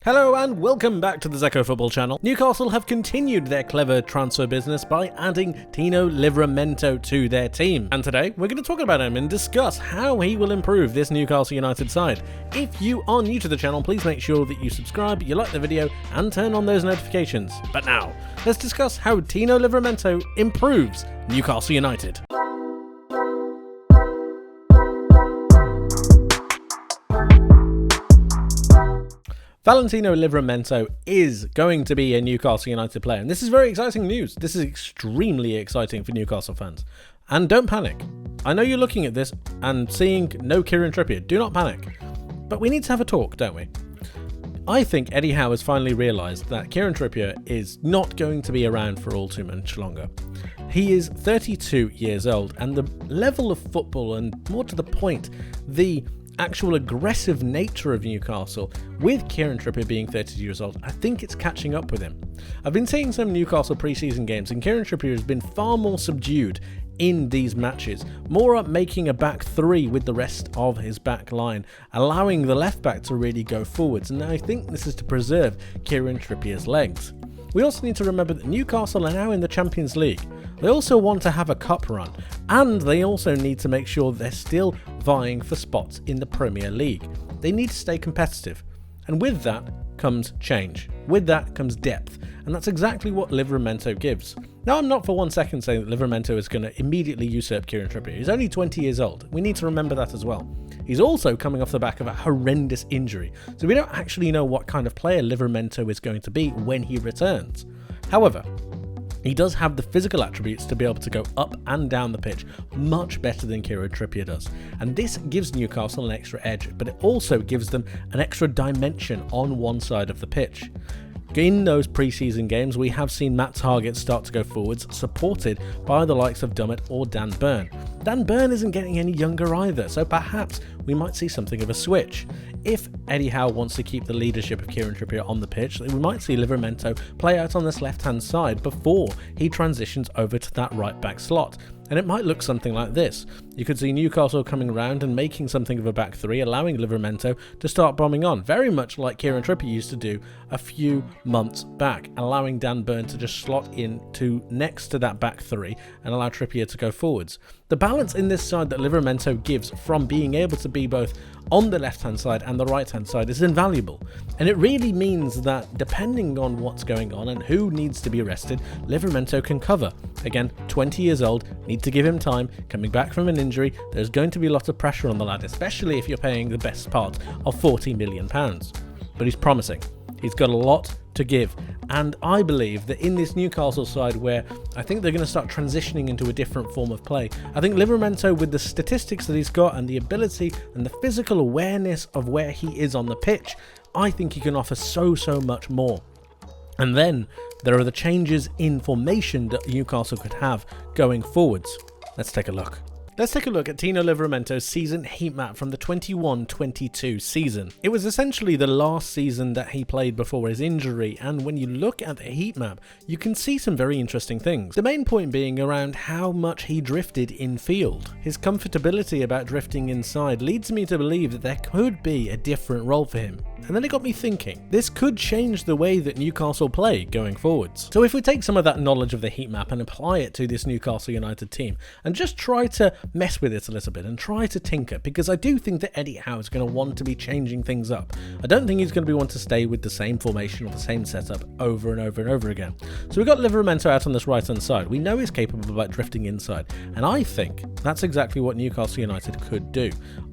Hello and welcome back to the Zekko Football Channel. Newcastle have continued their clever transfer business by adding Tino Livramento to their team. And today we're going to talk about him and discuss how he will improve this Newcastle United side. If you are new to the channel, please make sure that you subscribe, you like the video and turn on those notifications. But now, let's discuss how Tino Livramento improves Newcastle United. Tino Livramento is going to be a Newcastle United player, and this is very exciting news. This is extremely exciting for Newcastle fans. And don't panic. I know you're looking at this and seeing no Kieran Trippier. Do not panic. But we need to have a talk, don't we? I think Eddie Howe has finally realised that Kieran Trippier is not going to be around for all too much longer. He is 32 years old, and the level of football, and more to the point, the actual aggressive nature of Newcastle, with Kieran Trippier being 32 years old, I think it's catching up with him. I've been seeing some Newcastle pre-season games and Kieran Trippier has been far more subdued in these matches, more up making a back three with the rest of his back line, allowing the left back to really go forwards, and I think this is to preserve Kieran Trippier's legs. We also need to remember that Newcastle are now in the Champions League. They also want to have a cup run, and they also need to make sure they're still vying for spots in the Premier League. They need to stay competitive, and with that comes change. With that comes depth, and that's exactly what Livramento gives. Now, I'm not for one second saying that Livramento is going to immediately usurp Kieran Trippier. He's only 20 years old. We need to remember that as well. He's also coming off the back of a horrendous injury, so we don't actually know what kind of player Livramento is going to be when he returns. However, he does have the physical attributes to be able to go up and down the pitch much better than Kieran Trippier does. And this gives Newcastle an extra edge, but it also gives them an extra dimension on one side of the pitch. In those pre-season games, we have seen Matt Targett start to go forwards, supported by the likes of Dummett or Dan Burn. Dan Burn isn't getting any younger either, so perhaps we might see something of a switch. If Eddie Howe wants to keep the leadership of Kieran Trippier on the pitch, we might see Livramento play out on this left-hand side before he transitions over to that right-back slot. And it might look something like this. You could see Newcastle coming around and making something of a back three, allowing Livramento to start bombing on, very much like Kieran Trippier used to do a few months back, allowing Dan Burn to just slot in to next to that back three and allow Trippier to go forwards. The balance in this side that Livramento gives from being able to be both on the left-hand side and the right-hand side is invaluable. And it really means that depending on what's going on and who needs to be rested, Livramento can cover. Again, 20 years old, need to give him time, coming back from an injury, there's going to be a lot of pressure on the lad, especially if you're paying the best part of £40 million. But he's promising. He's got a lot to give, and I believe that in this Newcastle side, where I think they're going to start transitioning into a different form of play, I think Livramento, with the statistics that he's got and the ability and the physical awareness of where he is on the pitch, I think he can offer so much more. And then there are the changes in formation that Newcastle could have going forwards. Let's take a look. Let's take a look at Tino Livramento's season heat map from the 21-22 season. It was essentially the last season that he played before his injury, and when you look at the heat map, you can see some very interesting things. The main point being around how much he drifted in field. His comfortability about drifting inside leads me to believe that there could be a different role for him. And then it got me thinking, this could change the way that Newcastle play going forwards. So if we take some of that knowledge of the heat map and apply it to this Newcastle United team, and just try to mess with it a little bit and try to tinker, because I do think that Eddie Howe is going to want to be changing things up. I don't think he's going to want to stay with the same formation or the same setup over and over and over again. So we've got Livramento out on this right hand side. We know he's capable of like drifting inside, and I think that's exactly what Newcastle United could do.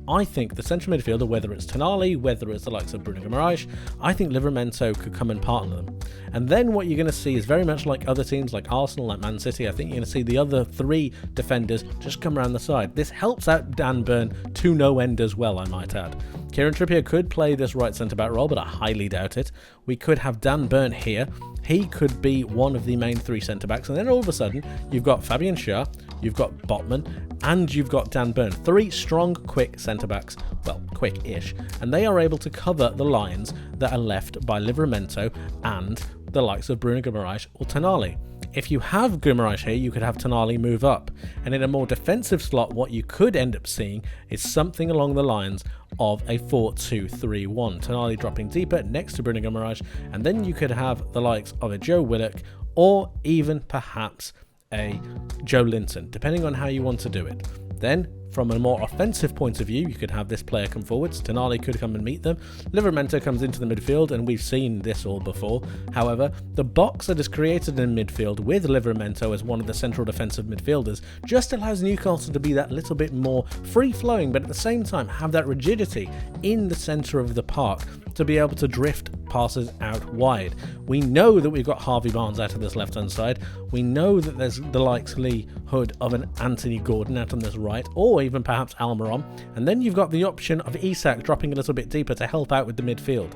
I think the central midfielder, whether it's Tonali, whether it's the likes of Bruno Guimaraes, I think Livramento could come and partner them. And then what you're going to see is very much like other teams like Arsenal, like Man City, I think you're going to see the other three defenders just come around the side. This helps out Dan Burn to no end as well, I might add. Kieran Trippier could play this right centre-back role, but I highly doubt it. We could have Dan Burn here. He could be one of the main three centre-backs, and then all of a sudden, you've got Fabian Schär, you've got Botman, and you've got Dan Burn. Three strong, quick centre-backs, well, quick-ish, and they are able to cover the lines that are left by Livramento and the likes of Bruno Guimaraes or Tonali. If you have Guimaraes here, you could have Tonali move up, and in a more defensive slot, what you could end up seeing is something along the lines of a 4-2-3-1. Tonali dropping deeper next to Bruno Guimaraes, and then you could have the likes of a Joe Willock or even perhaps a Joe Linton, depending on how you want to do it. Then, from a more offensive point of view, you could have this player come forwards. Tonali could come and meet them. Livramento comes into the midfield, and we've seen this all before. However, the box that is created in midfield with Livramento as one of the central defensive midfielders just allows Newcastle to be that little bit more free-flowing, but at the same time have that rigidity in the centre of the park to be able to drift passes out wide. We know that we've got Harvey Barnes out of this left-hand side. We know that there's the likely hood of an Anthony Gordon out on this right, or even perhaps Almiron, and then you've got the option of Isak dropping a little bit deeper to help out with the midfield.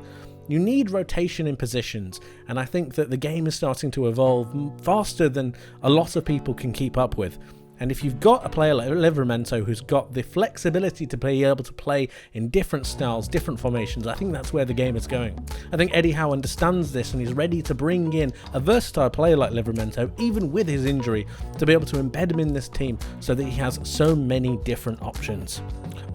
You need rotation in positions, and I think that the game is starting to evolve faster than a lot of people can keep up with. And if you've got a player like Livramento who's got the flexibility to be able to play in different styles, different formations, I think that's where the game is going. I think Eddie Howe understands this and he's ready to bring in a versatile player like Livramento, even with his injury, to be able to embed him in this team so that he has so many different options.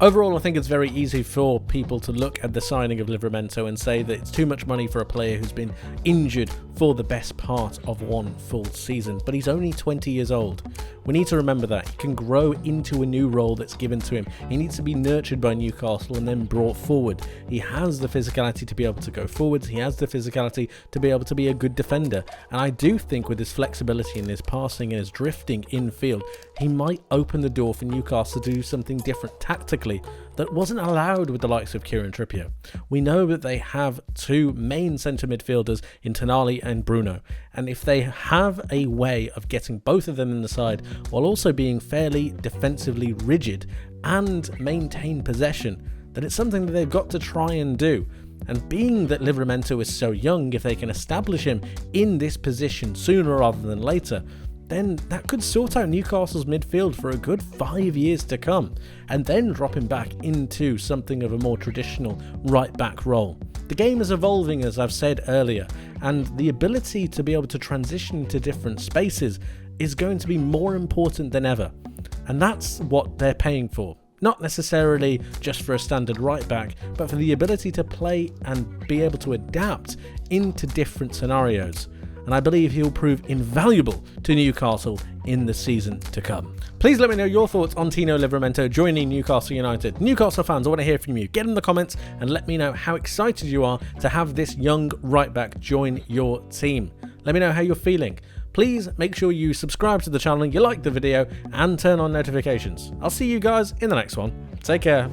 Overall, I think it's very easy for people to look at the signing of Livramento and say that it's too much money for a player who's been injured for the best part of one full season, but he's only 20 years old. We need to remember that. He can grow into a new role that's given to him. He needs to be nurtured by Newcastle and then brought forward. He has the physicality to be able to go forwards. He has the physicality to be able to be a good defender. And I do think with his flexibility and his passing and his drifting infield, he might open the door for Newcastle to do something different tactically that wasn't allowed with the likes of Kieran Trippier. We know that they have two main centre midfielders in Tonali and Bruno, and if they have a way of getting both of them in the side while also being fairly defensively rigid and maintain possession, then it's something that they've got to try and do. And being that Livramento is so young, if they can establish him in this position sooner rather than later, then that could sort out Newcastle's midfield for a good 5 years to come, and then drop him back into something of a more traditional right-back role. The game is evolving, as I've said earlier, and the ability to be able to transition to different spaces is going to be more important than ever, and that's what they're paying for. Not necessarily just for a standard right back, but for the ability to play and be able to adapt into different scenarios. And I believe he'll prove invaluable to Newcastle in the season to come. Please let me know your thoughts on Tino Livramento joining Newcastle United. Newcastle fans, I want to hear from you. Get in the comments and let me know how excited you are to have this young right back join your team. Let me know how you're feeling. Please make sure you subscribe to the channel, you like the video, and turn on notifications. I'll see you guys in the next one. Take care.